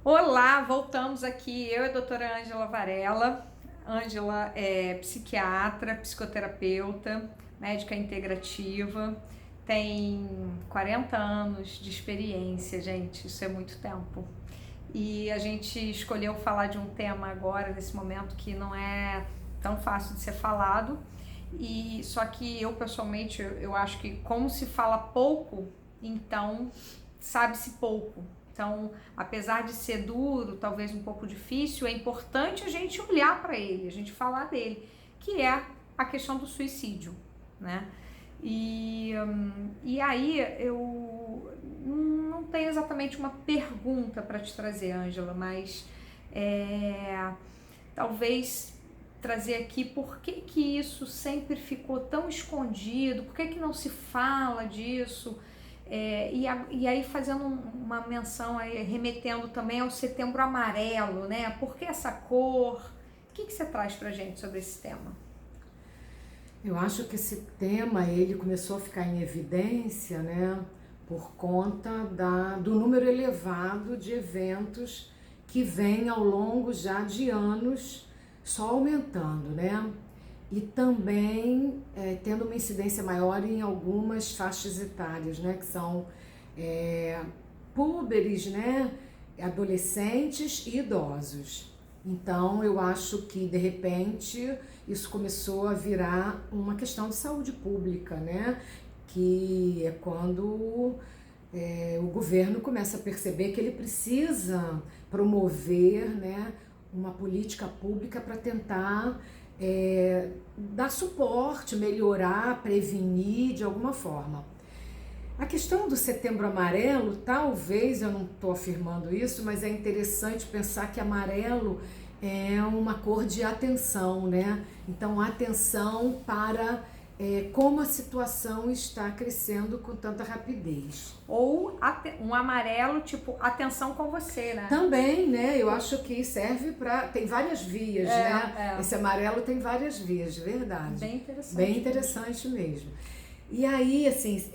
Olá, voltamos aqui, eu e a doutora Ângela Varela. Ângela é psiquiatra, psicoterapeuta, médica integrativa, tem 40 anos de experiência, gente, isso é muito tempo. E a gente escolheu falar de um tema agora, nesse momento, que não é tão fácil de ser falado, e só que eu pessoalmente, eu acho que como se fala pouco, então sabe-se pouco. Então, apesar de ser duro, talvez um pouco difícil, é importante a gente olhar para ele, a gente falar dele, que é a questão do suicídio, né? E aí eu não tenho exatamente uma pergunta para te trazer, Ângela, mas talvez trazer aqui por que isso sempre ficou tão escondido, por que não se fala disso. E aí fazendo uma menção, aí, remetendo também ao Setembro Amarelo, né? Por que essa cor? O que você traz pra gente sobre esse tema? Eu acho que esse tema ele começou a ficar em evidência, né, por conta do número elevado de eventos que vem ao longo já de anos só aumentando, né? E também tendo uma incidência maior em algumas faixas etárias, né, que são púberes, né, adolescentes e idosos. Então, eu acho que, de repente, isso começou a virar uma questão de saúde pública, né? Que é quando o governo começa a perceber que ele precisa promover, né, uma política pública para tentar dar suporte, melhorar, prevenir de alguma forma. A questão do Setembro Amarelo, talvez, eu não estou afirmando isso, mas é interessante pensar que amarelo é uma cor de atenção, né? Então, atenção para como a situação está crescendo com tanta rapidez. Ou um amarelo, tipo, atenção com você, né? Também, né? Eu acho que serve para... Tem várias vias, né? Esse amarelo tem várias vias, de verdade. Bem interessante. Bem interessante mesmo. E aí, assim,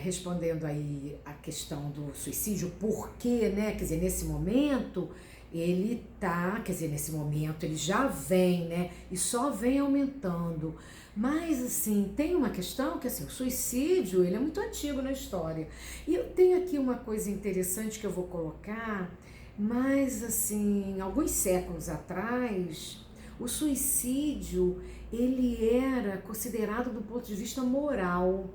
respondendo aí a questão do suicídio, por quê, né? Quer dizer, nesse momento, ele tá, quer dizer, nesse momento ele já vem, né? E só vem aumentando. Mas, assim, tem uma questão que, assim, o suicídio, ele é muito antigo na história. E eu tenho aqui uma coisa interessante que eu vou colocar, mas, assim, alguns séculos atrás, o suicídio, ele era considerado do ponto de vista moral.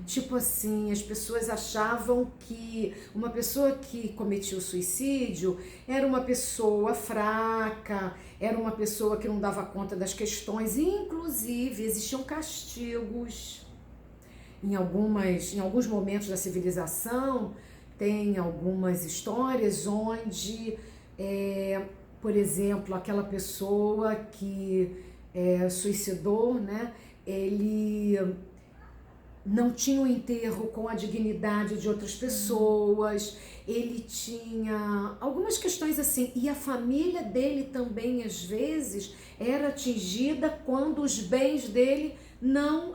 Tipo assim, as pessoas achavam que uma pessoa que cometia o suicídio era uma pessoa fraca, era uma pessoa que não dava conta das questões. Inclusive, existiam castigos em alguns momentos da civilização. Tem algumas histórias onde, por exemplo, aquela pessoa que suicidou, né? Ele não tinha um enterro com a dignidade de outras pessoas, ele tinha algumas questões assim, e a família dele também, às vezes, era atingida quando os bens dele não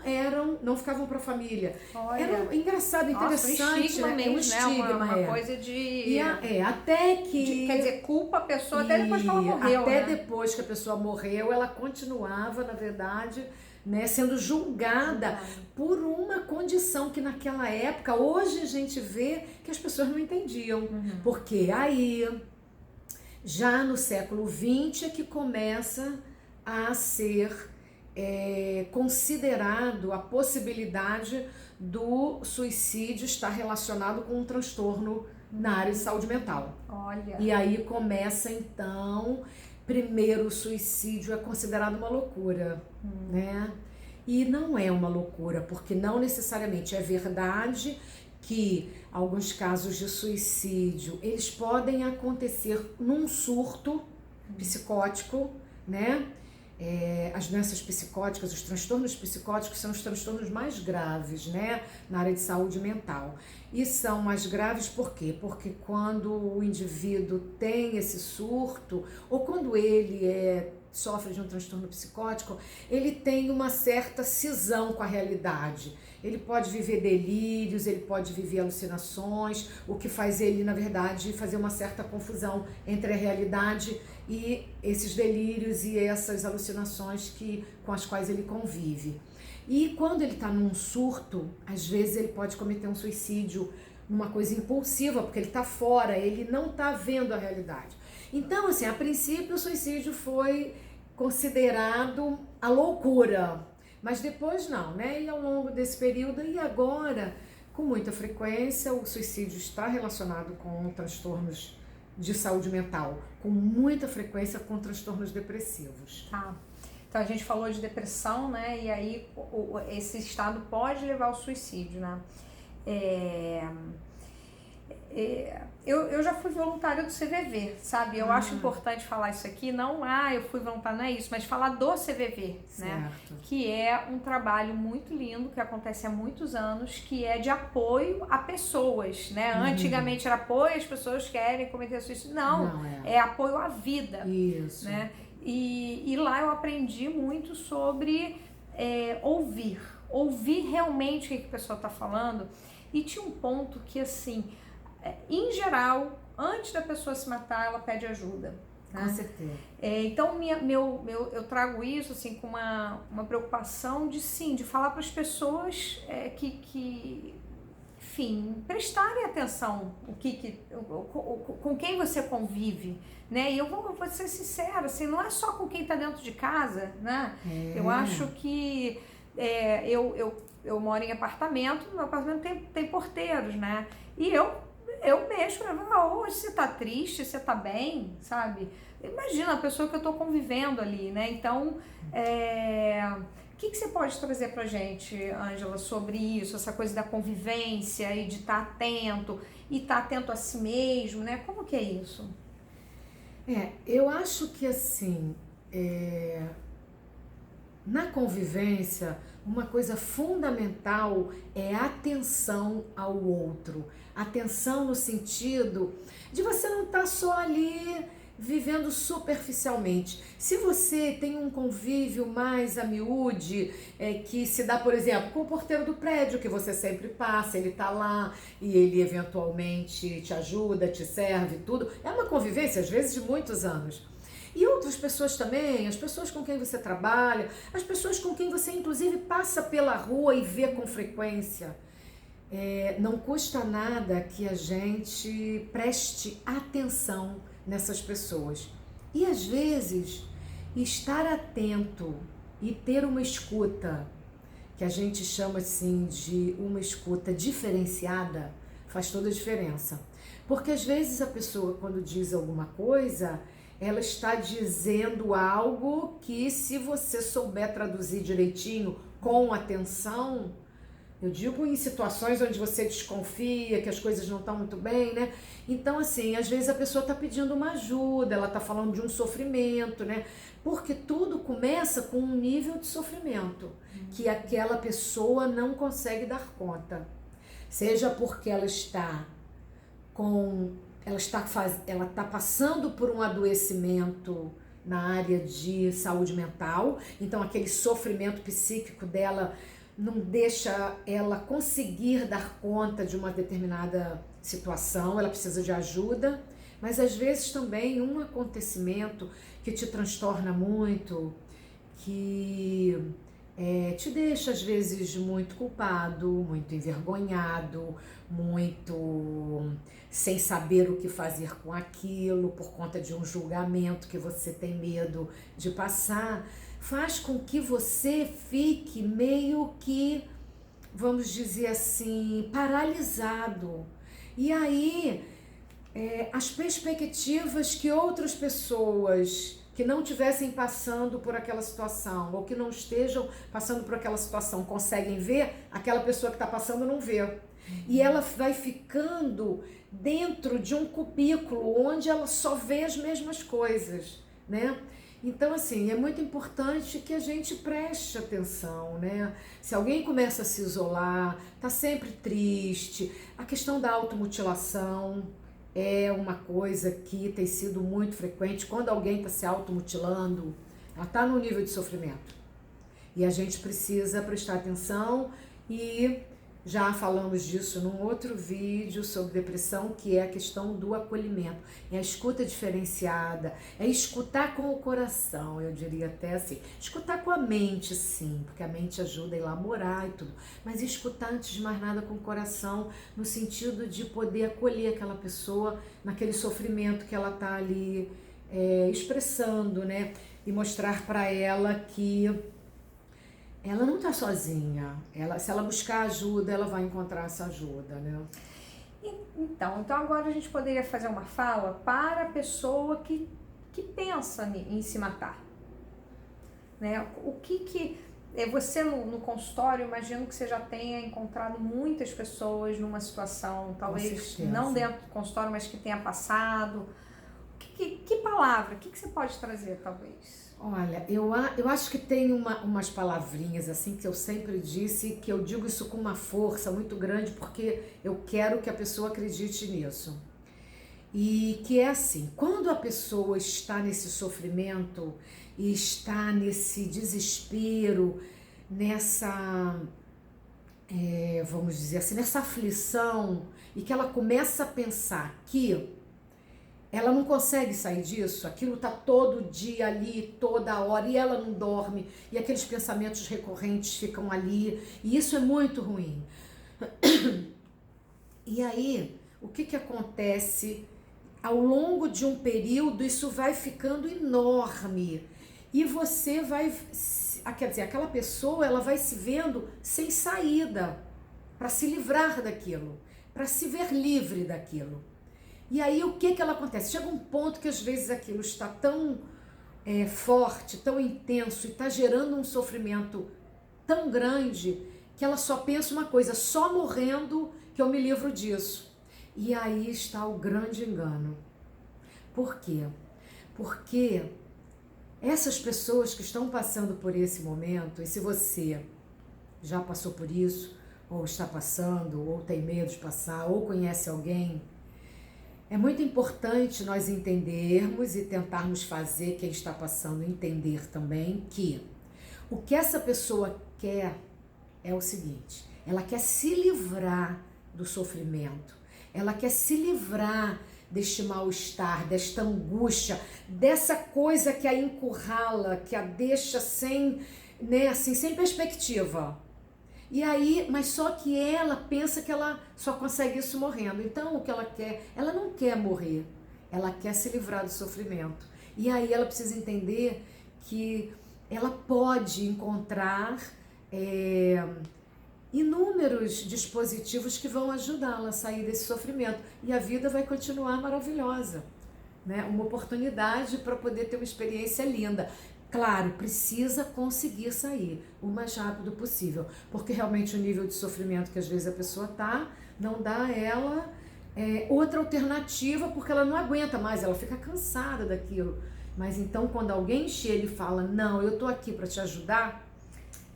ficavam para a família. Olha, era engraçado, interessante, nossa, um estigma, né? mesmo, Um estigma, uma coisa de... até que... quer dizer, culpa a pessoa até depois que ela morreu, até né? depois que a pessoa morreu, ela continuava, na verdade, né, sendo julgada por uma condição que naquela época, hoje a gente vê que as pessoas não entendiam. Porque aí, já no século XX, é que começa a ser considerado a possibilidade do suicídio estar relacionado com um transtorno na área de saúde mental. Olha. E aí começa, então, primeiro o suicídio é considerado uma loucura, né? E não é uma loucura, porque não necessariamente é verdade que alguns casos de suicídio, eles podem acontecer num surto psicótico, né? As doenças psicóticas, os transtornos psicóticos são os transtornos mais graves, né, na área de saúde mental. E são mais graves por quê? Porque quando o indivíduo tem esse surto, ou quando ele sofre de um transtorno psicótico, ele tem uma certa cisão com a realidade. ele pode viver delírios, ele pode viver alucinações, o que faz ele, na verdade, fazer uma certa confusão entre a realidade e esses delírios e essas alucinações com as quais ele convive. E quando ele está num surto, às vezes ele pode cometer um suicídio, uma coisa impulsiva, porque ele está fora, ele não está vendo a realidade. Então, assim, a princípio o suicídio foi considerado a loucura, mas depois não, né? E ao longo desse período, e agora, com muita frequência, o suicídio está relacionado com transtornos de saúde mental, com muita frequência com transtornos depressivos. Tá. Então a gente falou de depressão, né? E aí esse estado pode levar ao suicídio, né? Eu já fui voluntária do CVV, sabe? Eu acho importante falar isso aqui, não, eu fui voluntária, não é isso, mas falar do CVV, né? Que é um trabalho muito lindo, que acontece há muitos anos, que é de apoio a pessoas, né? Antigamente era apoio às pessoas que querem cometer suicídio, não, é apoio à vida. Isso. Né? E lá eu aprendi muito sobre ouvir realmente o que a pessoa está falando, e tinha um ponto que, assim, em geral, antes da pessoa se matar, ela pede ajuda. Né? Com certeza. Então, eu trago isso assim, com uma preocupação de falar para as pessoas enfim, prestarem atenção com quem você convive. Né? E eu vou ser sincera, assim, não é só com quem está dentro de casa. Né? Eu acho que eu moro em apartamento, no meu apartamento tem porteiros, né? E eu mexo, hoje você tá triste, você tá bem, sabe? Imagina a pessoa que eu tô convivendo ali, né? Então, o que você pode trazer pra gente, Ângela, sobre isso, essa coisa da convivência e de estar atento, e estar atento a si mesmo, né? Como que é isso? Eu acho que, assim, na convivência, uma coisa fundamental é a atenção ao outro. Atenção no sentido de você não estar só ali vivendo superficialmente. Se você tem um convívio mais a miúde, que se dá, por exemplo, com o porteiro do prédio, que você sempre passa, ele está lá e ele eventualmente te ajuda, te serve, tudo. É uma convivência, às vezes, de muitos anos. E outras pessoas também, as pessoas com quem você trabalha, as pessoas com quem você inclusive passa pela rua e vê com frequência. Não custa nada que a gente preste atenção nessas pessoas. E às vezes, estar atento e ter uma escuta, que a gente chama assim de uma escuta diferenciada, faz toda a diferença. Porque às vezes a pessoa, quando diz alguma coisa, ela está dizendo algo que, se você souber traduzir direitinho, com atenção, eu digo em situações onde você desconfia que as coisas não estão muito bem, né? Então, assim, às vezes a pessoa está pedindo uma ajuda, ela está falando de um sofrimento, né? Porque tudo começa com um nível de sofrimento que aquela pessoa não consegue dar conta. Seja porque ela está passando por um adoecimento na área de saúde mental, então aquele sofrimento psíquico dela não deixa ela conseguir dar conta de uma determinada situação, ela precisa de ajuda, mas às vezes também um acontecimento que te transtorna muito, que te deixa às vezes muito culpado, muito envergonhado, muito sem saber o que fazer com aquilo por conta de um julgamento que você tem medo de passar, faz com que você fique meio que, vamos dizer assim, paralisado. E aí, as perspectivas que outras pessoas que não estivessem passando por aquela situação ou que não estejam passando por aquela situação conseguem ver, aquela pessoa que está passando não vê. E ela vai ficando dentro de um cubículo onde ela só vê as mesmas coisas, né? Então, assim, é muito importante que a gente preste atenção, né? Se alguém começa a se isolar, tá sempre triste, a questão da automutilação é uma coisa que tem sido muito frequente. Quando alguém está se automutilando, ela está num nível de sofrimento. E a gente precisa prestar atenção E já falamos disso num outro vídeo sobre depressão, que é a questão do acolhimento. É a escuta diferenciada, é escutar com o coração, eu diria até assim. Escutar com a mente, sim, porque a mente ajuda a elaborar e tudo. Mas escutar, antes de mais nada, com o coração, no sentido de poder acolher aquela pessoa naquele sofrimento que ela está ali expressando, né? E mostrar para ela que ela não está sozinha. Se ela buscar ajuda, ela vai encontrar essa ajuda, né? Então agora a gente poderia fazer uma fala para a pessoa que pensa em se matar. Né? O que você no consultório, imagino que você já tenha encontrado muitas pessoas numa situação, talvez não dentro do consultório, mas que tenha passado. Que palavra, o que você pode trazer, talvez? Olha, eu acho que tem umas palavrinhas assim que eu sempre disse, que eu digo isso com uma força muito grande, porque eu quero que a pessoa acredite nisso. E que é assim, quando a pessoa está nesse sofrimento e está nesse desespero, nessa, vamos dizer assim, nessa aflição, e que ela começa a pensar que ela não consegue sair disso, aquilo tá todo dia ali, toda hora, e ela não dorme, e aqueles pensamentos recorrentes ficam ali, e isso é muito ruim. E aí, o que acontece? Ao longo de um período, isso vai ficando enorme, e você vai, quer dizer, aquela pessoa, ela vai se vendo sem saída, para se livrar daquilo, para se ver livre daquilo. E aí o que ela acontece? Chega um ponto que às vezes aquilo está tão forte, tão intenso e está gerando um sofrimento tão grande que ela só pensa uma coisa, só morrendo que eu me livro disso. E aí está o grande engano. Por quê? Porque essas pessoas que estão passando por esse momento, e se você já passou por isso, ou está passando, ou tem medo de passar, ou conhece alguém, é muito importante nós entendermos e tentarmos fazer quem está passando entender também que o que essa pessoa quer é o seguinte: ela quer se livrar do sofrimento, ela quer se livrar deste mal-estar, desta angústia, dessa coisa que a encurrala, que a deixa sem, né, assim, sem perspectiva. E aí, mas só que ela pensa que ela só consegue isso morrendo. Então, o que ela quer? Ela não quer morrer. Ela quer se livrar do sofrimento. E aí ela precisa entender que ela pode encontrar inúmeros dispositivos que vão ajudá-la a sair desse sofrimento. E a vida vai continuar maravilhosa, né? Uma oportunidade para poder ter uma experiência linda. Claro, precisa conseguir sair o mais rápido possível, porque realmente o nível de sofrimento que às vezes a pessoa tá, não dá a ela outra alternativa, porque ela não aguenta mais, ela fica cansada daquilo. Mas então quando alguém chega e fala, não, eu tô aqui para te ajudar,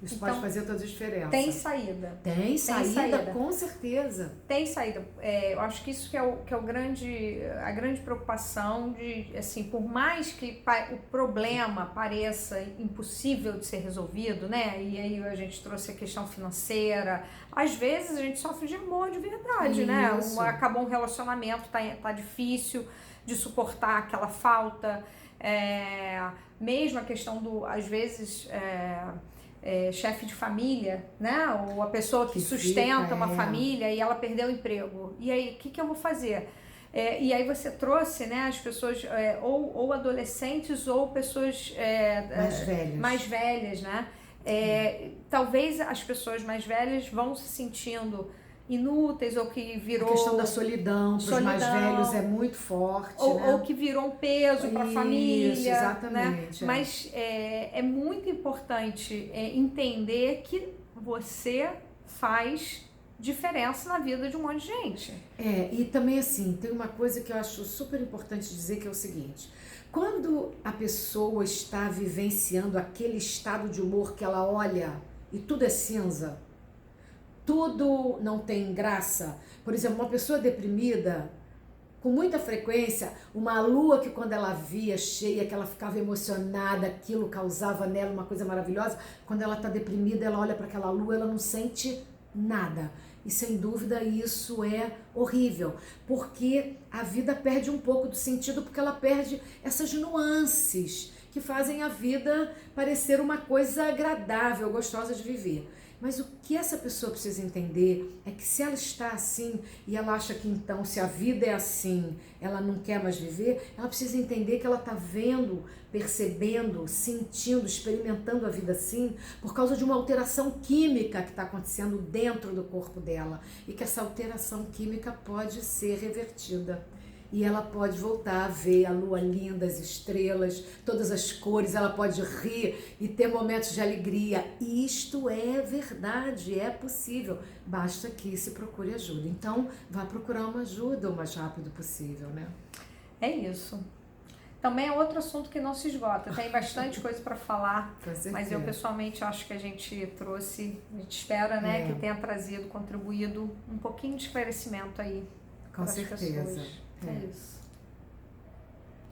isso então, pode fazer toda a diferença. Tem saída. Tem saída, com certeza. Tem saída. Eu acho que isso que é a grande preocupação de, assim, por mais que o problema pareça impossível de ser resolvido, né? E aí a gente trouxe a questão financeira. Às vezes a gente sofre de amor de verdade, isso, né? Acabou um relacionamento, tá difícil de suportar aquela falta. Mesmo a questão às vezes... chefe de família, né? Ou a pessoa que sustenta uma família e ela perdeu o emprego. E aí, o que eu vou fazer? E aí você trouxe, né, as pessoas, ou adolescentes ou pessoas mais velhas, né? Talvez as pessoas mais velhas vão se sentindo inúteis, ou que virou... A questão da solidão, para os mais velhos é muito forte, né? Ou que virou um peso para a família. Isso, exatamente. Né? Mas é muito importante entender que você faz diferença na vida de um monte de gente. E também assim, tem uma coisa que eu acho super importante dizer, que é o seguinte: quando a pessoa está vivenciando aquele estado de humor que ela olha e tudo é cinza, tudo não tem graça. Por exemplo, uma pessoa deprimida, com muita frequência, uma lua que quando ela via cheia, que ela ficava emocionada, aquilo causava nela uma coisa maravilhosa. Quando ela está deprimida, ela olha para aquela lua, ela não sente nada. E sem dúvida isso é horrível, porque a vida perde um pouco do sentido, porque ela perde essas nuances que fazem a vida parecer uma coisa agradável, gostosa de viver. Mas o que essa pessoa precisa entender é que se ela está assim e ela acha que então se a vida é assim, ela não quer mais viver, ela precisa entender que ela está vendo, percebendo, sentindo, experimentando a vida assim por causa de uma alteração química que está acontecendo dentro do corpo dela e que essa alteração química pode ser revertida. E ela pode voltar a ver a lua linda, as estrelas, todas as cores, ela pode rir e ter momentos de alegria. E isto é verdade, é possível. Basta que se procure ajuda. Então, vá procurar uma ajuda o mais rápido possível, né? É isso. Também é outro assunto que não se esgota. Tem bastante coisa para falar, mas eu pessoalmente acho que a gente trouxe, a gente espera, né, que tenha trazido, contribuído um pouquinho de esclarecimento aí. Com certeza. É isso.